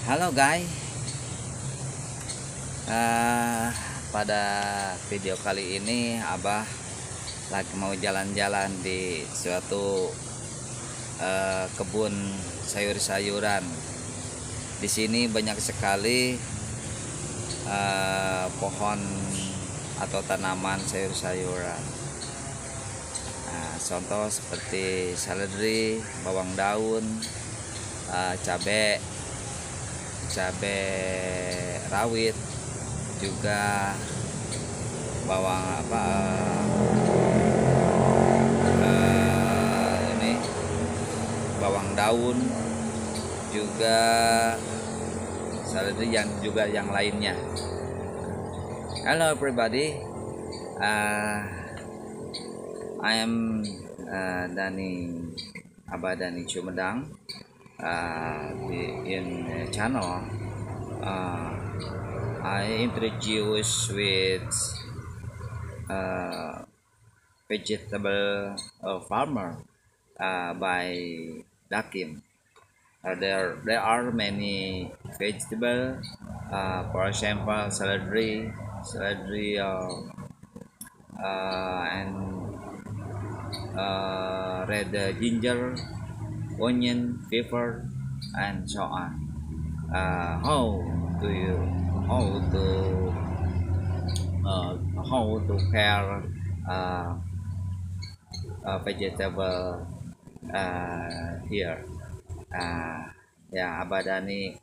Halo guys, pada video kali ini Abah lagi mau jalan-jalan di suatu kebun sayur-sayuran. Di sini banyak sekali pohon atau tanaman sayur-sayuran. Contoh seperti seledri, bawang daun, cabai rawit, juga bawang ini bawang daun, juga seledri yang lainnya. Hello everybody, I am Abah Dani Sumedang. In channel I introduce with vegetable farmer by Dakim. There are many vegetable, for example celery and red ginger, onion, pepper, and so on. How to care vegetable here? Abah Dani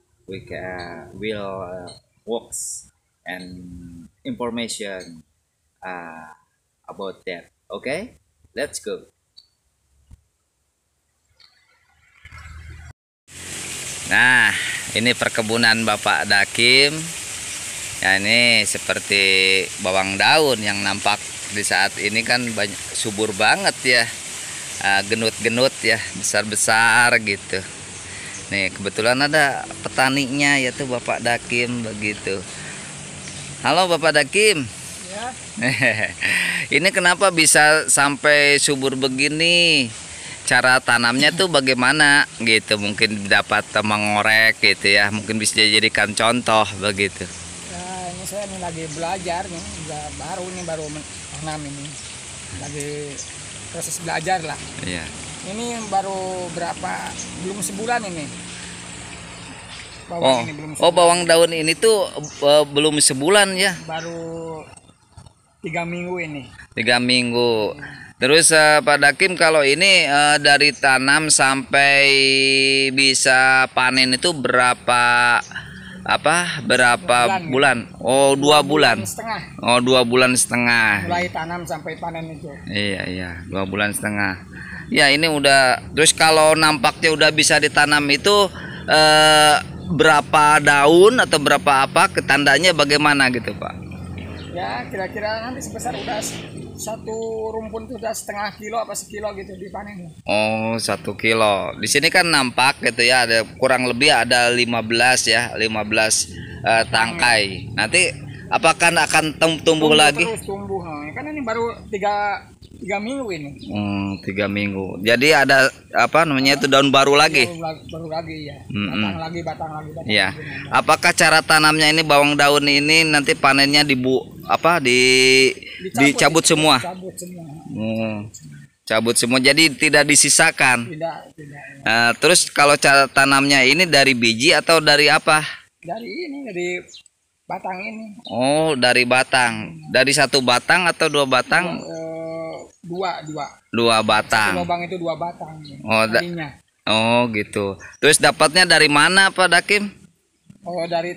will works and information about that. Okay, let's go. Nah, ini perkebunan Bapak Dakim. Ya, ini seperti bawang daun yang nampak di saat ini kan banyak, subur banget ya. Genut-genut ya, besar-besar gitu. Nih, kebetulan ada petaninya yaitu Bapak Dakim begitu. Halo Bapak Dakim. Ya. Ini kenapa bisa sampai subur begini? Cara tanamnya tuh bagaimana gitu, mungkin dapat mengorek gitu ya, mungkin bisa dijadikan contoh begitu. Nah, ini saya lagi belajar nih, baru menanam ini, lagi proses belajar lah. Iya. Ini baru belum sebulan ini. Ini belum sebulan. Bawang daun ini tuh belum sebulan ya? Baru 3 minggu ini. 3 minggu. Terus Pak Dakim, kalau ini dari tanam sampai bisa panen itu berapa bulan? Oh, 2 bulan. Setengah. Oh, 2 bulan setengah. Mulai tanam sampai panen itu. Iya, 2 bulan setengah. Ya, ini udah. Terus kalau nampaknya udah bisa ditanam itu berapa daun atau berapa ketandanya bagaimana gitu, Pak? Ya, kira-kira nanti sebesar udah satu rumpun itu udah setengah kilo apa sekilo gitu dipanen. Oh, 1 kilo. Di sini kan nampak gitu ya, ada kurang lebih ada 15 tangkai. Nanti apakah akan tumbuh lagi? Terus tumbuh. Kan ini baru 3 minggu ini. 3 minggu. Jadi ada itu daun baru lagi? Baru lagi ya. Batang lagi. Ya. Apakah cara tanamnya ini bawang daun ini nanti panennya dicabut semua? Cabut semua. Cabut semua. Jadi tidak disisakan. Tidak. Terus kalau cara tanamnya ini dari biji atau dari apa? Dari batang ini. Oh, dari batang. Dari 1 batang atau 2 batang? 2 batang. Satu lubang itu 2 batang. Oh, gitu. Terus dapatnya dari mana Pak Dakim? Oh, dari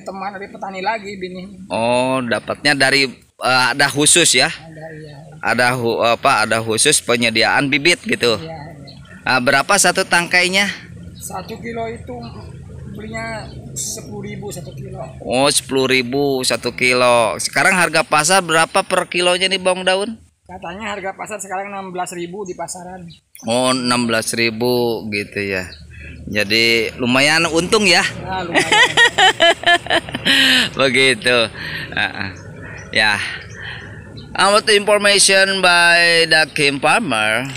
teman, dari petani lagi bini. Oh, dapatnya dari ada khusus ya? Ada khusus penyediaan bibit gitu. Iya. Berapa satu tangkainya? 1 kilo itu belinya 10.000 1 kilo. Oh, 10.000 1 kilo. Sekarang harga pasar berapa per kilonya nih bawang daun? Katanya harga pasar sekarang 16.000 di pasaran. Oh, 16.000 gitu ya. Jadi lumayan untung ya. Nah, lumayan. Begitu. Ya. About information by the Dakim farmer,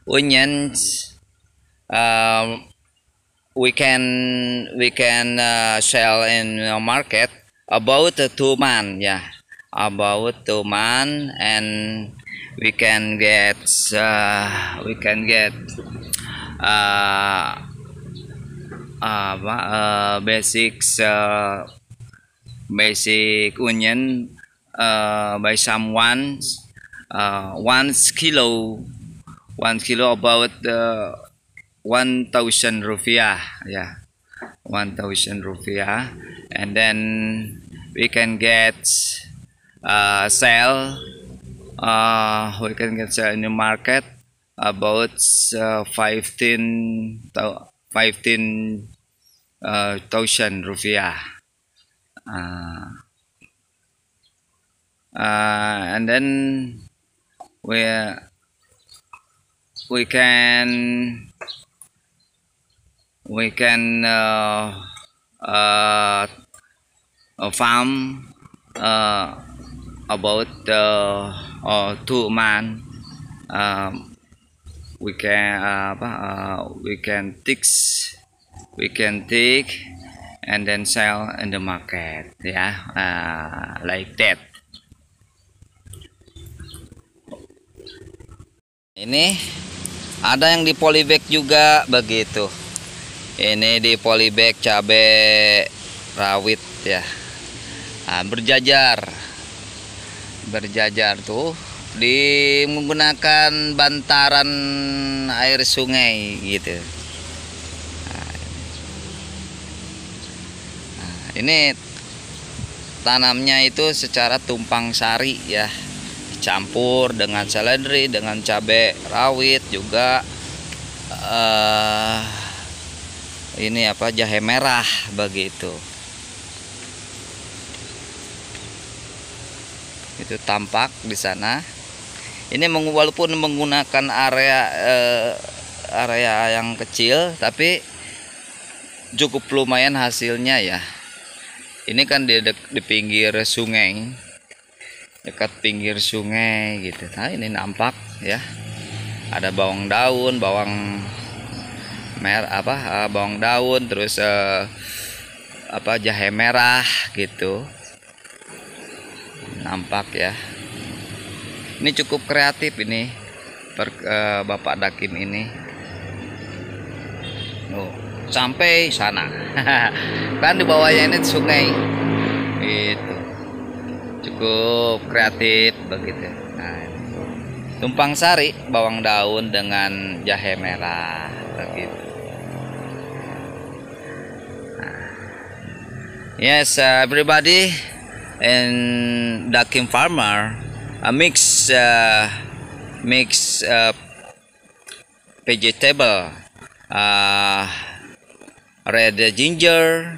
onions we can sell in the market about 2 months, yeah, about 2 months, and we can get basics basic onion by someone 1 kilo about 1,000 rupiah, yeah, 1,000 rupiah, and then we can get sell in the market about 15,000 rupiah, and then we can farm about 2 months. We can take and then sell in the market, yeah, like that. Ini ada yang di polybag juga begitu. Ini di polybag cabai rawit, ya. Nah, berjajar tuh menggunakan bantaran air sungai gitu. Nah, ini tanamnya itu secara tumpang sari, ya, campur dengan seledri, dengan cabai rawit juga, ini apa, jahe merah begitu. Itu tampak di sana. Ini walaupun menggunakan area yang kecil, tapi cukup lumayan hasilnya, ya. Ini kan di pinggir sungai, dekat pinggir sungai gitu. Nah, ini nampak, ya, ada bawang daun, bawang merah, bawang daun, terus jahe merah gitu, nampak, ya. Ini cukup kreatif ini Bapak Dakim ini. Sampai sana kan di bawahnya ini sungai itu, cukup kreatif begitu. Nah, tumpang sari bawang daun dengan jahe merah begitu. Yes, everybody and Dakim farmer mix vegetable, red ginger,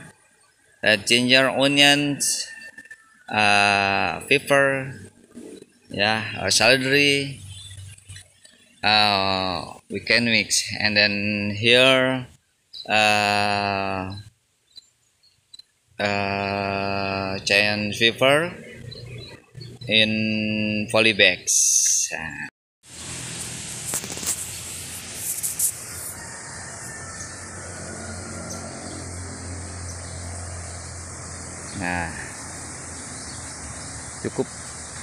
onions, pepper, yeah, celery. We can mix, and then here giant pepper in polybags. Nah, cukup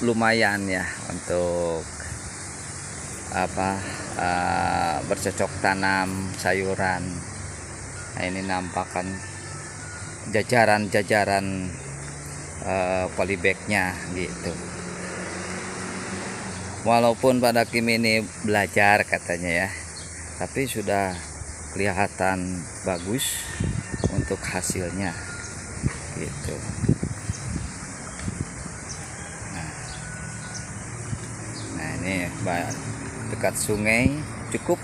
lumayan, ya, untuk bercocok tanam sayuran. Nah, ini nampakkan jajaran polybagnya gitu. Walaupun Pak Dakim ini belajar katanya, ya, tapi sudah kelihatan bagus untuk hasilnya gitu. Nah, ini dekat sungai, cukup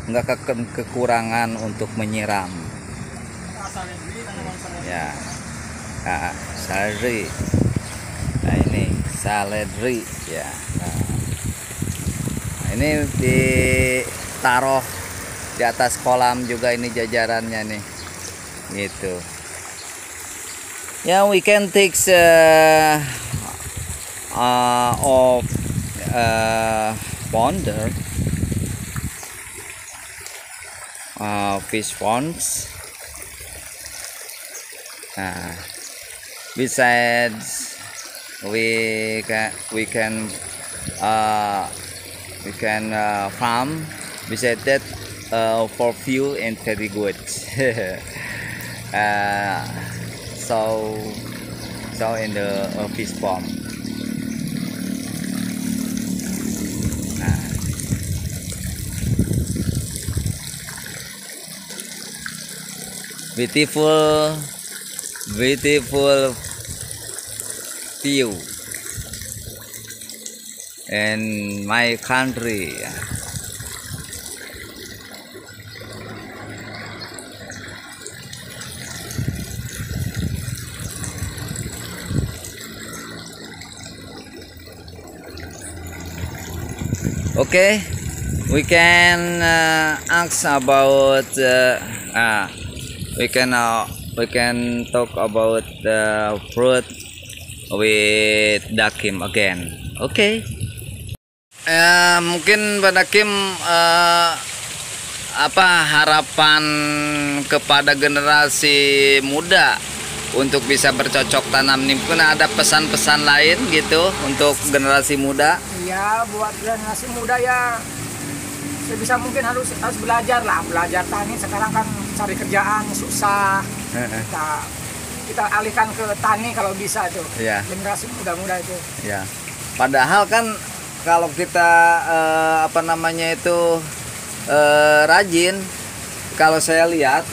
nggak kekurangan untuk menyiram, ya. Seledri. Nah, ini seledri, ya. Nah, ini ditaruh di atas kolam juga, ini jajarannya nih gitu. Ya, we can take of ponder fish ponds. Besides, we can farm. Besides that, for fuel and very good. So in the fish pond. Beautiful view in my country. Okay, we can ask about we can talk about the fruit with Dakim again. Okay. Mungkin Pak Dakim apa harapan kepada generasi muda untuk bisa bercocok tanam nih? Mungkin ada pesan-pesan lain gitu untuk generasi muda? Ya, buat generasi muda ya sebisa mungkin harus belajar tani. Sekarang kan cari kerjaan susah. Kita alihkan ke tani kalau bisa tuh. Ya. Generasi muda itu. Ya. Padahal kan kalau kita rajin, kalau saya lihat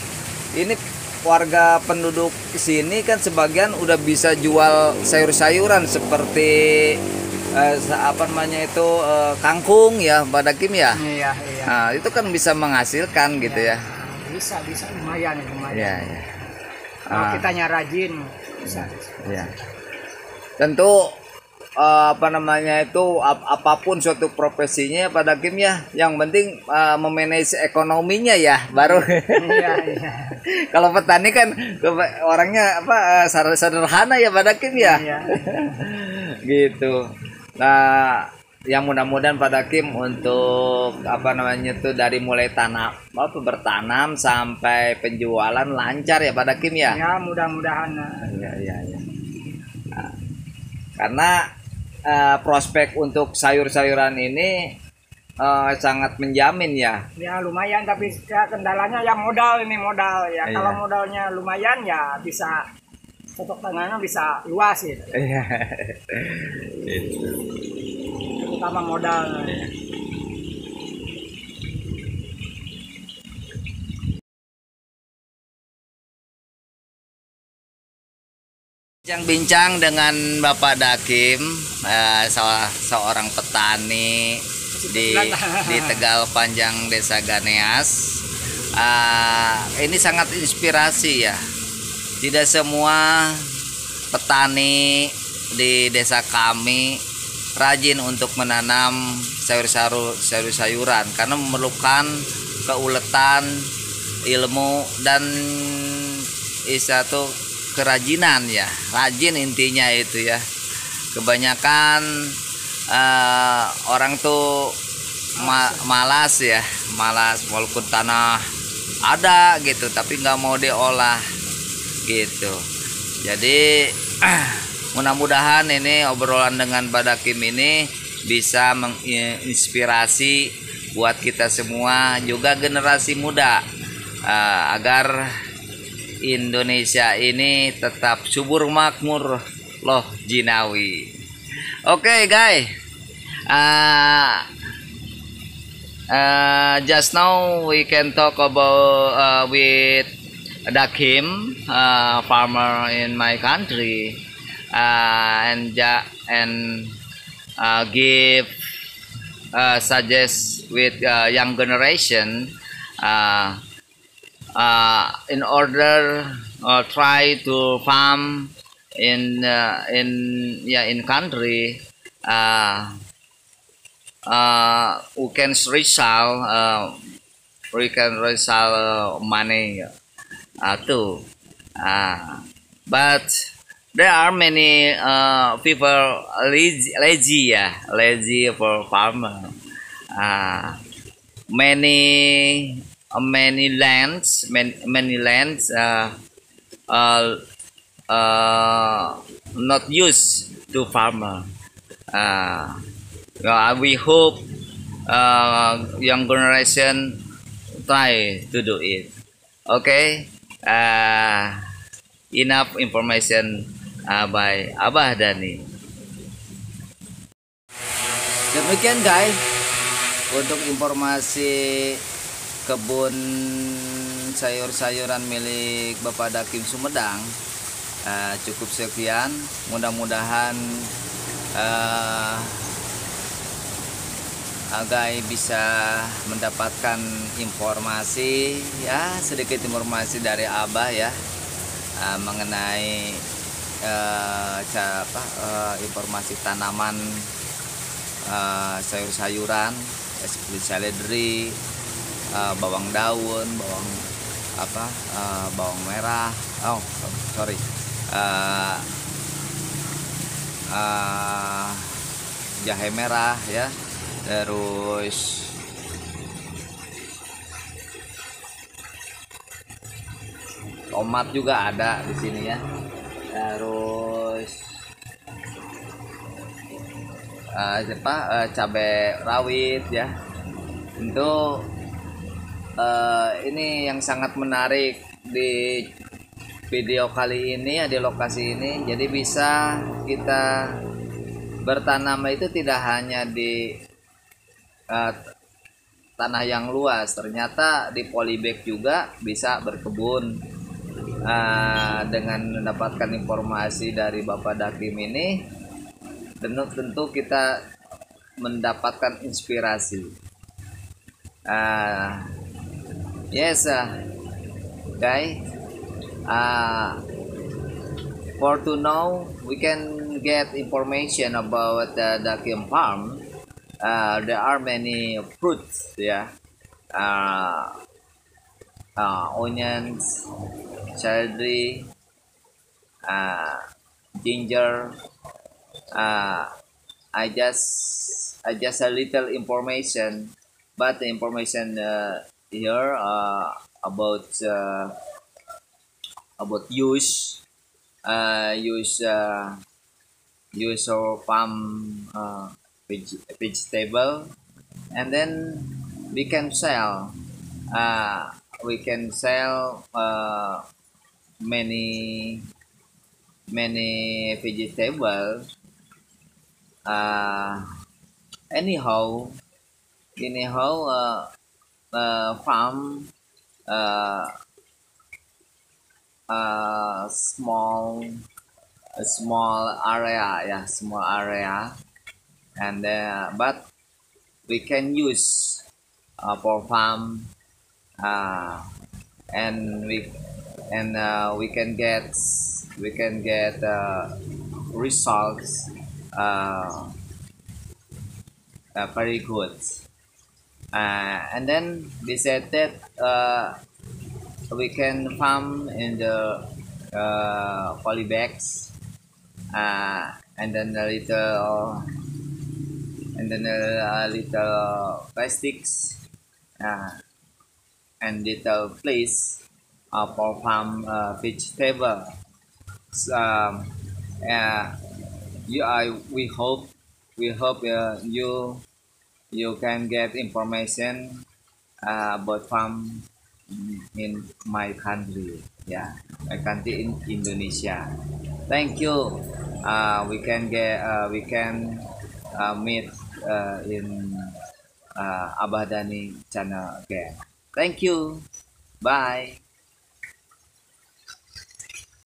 ini warga penduduk sini kan sebagian udah bisa jual sayur-sayuran seperti kangkung ya, Pak Dakim ya. Iya. Nah, itu kan bisa menghasilkan gitu ya. Bisa lumayan. Iya. Kalau kitanya rajin bisa. Iya. Tentu apapun suatu profesinya Pak Dakim ya, yang penting memanage ekonominya ya baru. Iya. Kalau petani kan orangnya sederhana ya Pak Dakim ya. Iya. Gitu. Nah, yang mudah-mudahan Pak Dakim untuk dari mulai bertanam sampai penjualan lancar ya Pak Dakim ya. Ya, mudah-mudahan. Iya. Nah, karena prospek untuk sayur-sayuran ini sangat menjamin ya. Ya lumayan, tapi ya kendalanya ya modal ya. Iya. Kalau modalnya lumayan ya bisa cocok tanamnya bisa luas gitu. Iya. Terutama modal. Bincang-bincang dengan Bapak Dakim, seorang petani di Tegal Panjang, Desa Ganeas. Ini sangat inspirasi ya. Tidak semua petani di desa kami rajin untuk menanam sayur-sayuran karena memerlukan keuletan, ilmu dan kerajinan ya. Rajin intinya itu ya. Kebanyakan orang tuh malas walaupun tanah ada gitu tapi nggak mau diolah gitu. Jadi mudah-mudahan ini obrolan dengan Pak Dakim ini bisa menginspirasi buat kita semua juga generasi muda agar Indonesia ini tetap subur makmur loh jinawi. Okay guys, just now we can talk about with Dakim, farmer in my country, and give suggest with young generation in order try to farm in country. We can resell money too, but there are many people lazy for farmer. Many many lands uh, not used to farmer. We hope young generation try to do it. Okay, enough information by Abah Dani. Demikian guys untuk informasi kebun sayur-sayuran milik Bapak Dakim Sumedang. Cukup sekian, mudah-mudahan Agai bisa mendapatkan informasi ya, sedikit informasi dari Abah ya, mengenai informasi tanaman sayur-sayuran seperti seledri, bawang daun, bawang merah, jahe merah ya, terus tomat juga ada di sini ya, terus cabai rawit ya. Tentu ini yang sangat menarik di video kali ini ya, di lokasi ini. Jadi bisa kita bertanam itu tidak hanya di tanah yang luas, ternyata di polybag juga bisa berkebun. Dengan mendapatkan informasi dari Bapak Dakim ini, tentu kita mendapatkan inspirasi. Yes, guys. For to know, we can get information about the Dakim farm. There are many fruits, yeah. Onions, celery, ginger. I just a little information, but the information here about use or farm vegetable, and then we can sell many vegetable. Anyhow, farm small area, and but we can use for farm, and we can get results very good. And then we said that we can farm in the polybags, and then a little plastics, and little place for farm vegetable. We hope you can get information about farm in my country, yeah, my country in Indonesia. Thank you. We can meet in Abah Dani channel again. Thank you. Bye.